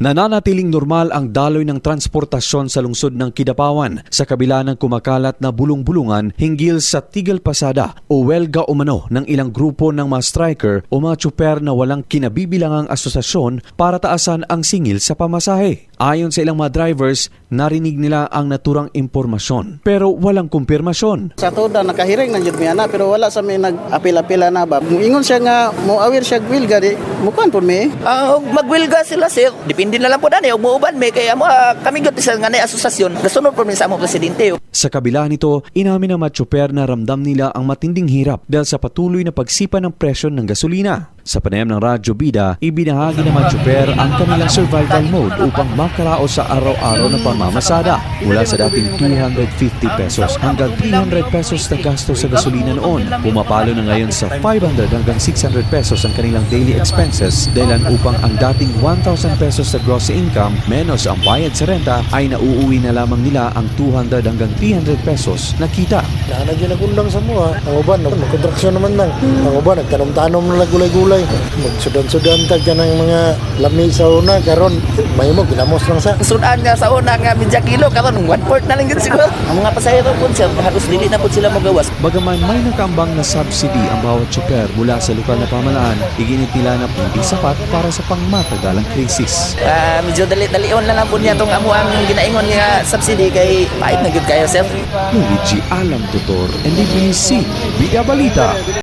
Nananatiling normal ang daloy ng transportasyon sa lungsod ng Kidapawan sa kabila ng kumakalat na bulong-bulungan hinggil sa tigil pasada o welga umano ng ilang grupo ng mga striker o mga tsuper na walang kinabibilangang asosasyon para taasan ang singil sa pamasahe. Ayon sa ilang mga drivers, narinig nila ang naturang impormasyon pero walang kumpirmasyon. Sa toda nakahiring na jud mi ana pero wala sa may nag-apil-apila na ba. Ingon siya nga mo aware siya gwilga di mukan pud mi. Magwilga sila sir. Depende na lang po dani og muuban may kaya mo kami gud sa nga na asosasyon. Nasunod po mi sa among presidente. Sa kabila nito, inamin ng mga tsuper na ramdam nila ang matinding hirap dahil sa patuloy na pagsipa ng presyo ng gasolina. Sa panayam ng Radyo Bida, ibinahagi ng mga tsuper ang kanilang survival mode upang makaraos sa araw-araw na pamamasada mula sa dating 250 pesos hanggang 300 pesos na gasto sa gasolina noon. Pumapalo na ngayon sa 500 hanggang 600 pesos ang kanilang daily expenses dahilan upang ang dating 1,000 pesos na gross income menos ang bayad sa renta ay nauuwi na lamang nila ang 200 hanggang 300 pesos na kita. Nagyan nagundang sa mga. Ang uban, magkontraksyon naman lang. Ang uban, nagtanom-tanom na gulay-gulay. Magsudan-sudan tag ka ng mga lami sa una. Karon may mo, ginamos lang sa. Sudan nga sa una nga medya kilo karon 1/4 na lang gid siguro. Ang mga pasahero po sir halos dili na po sila magawas. Bagaman may nakambang na subsidy ang bawat tsuper mula sa lokal na pamahalaan, iginit nila na hindi sapat para sa pangmatagalang krisis. Medyo dali-dalion na lang po niya tong amo ang ginaingon nga subsidy kay pait na gid kayo sir. Luigi Alam Tutor, NDBC, Bida Balita.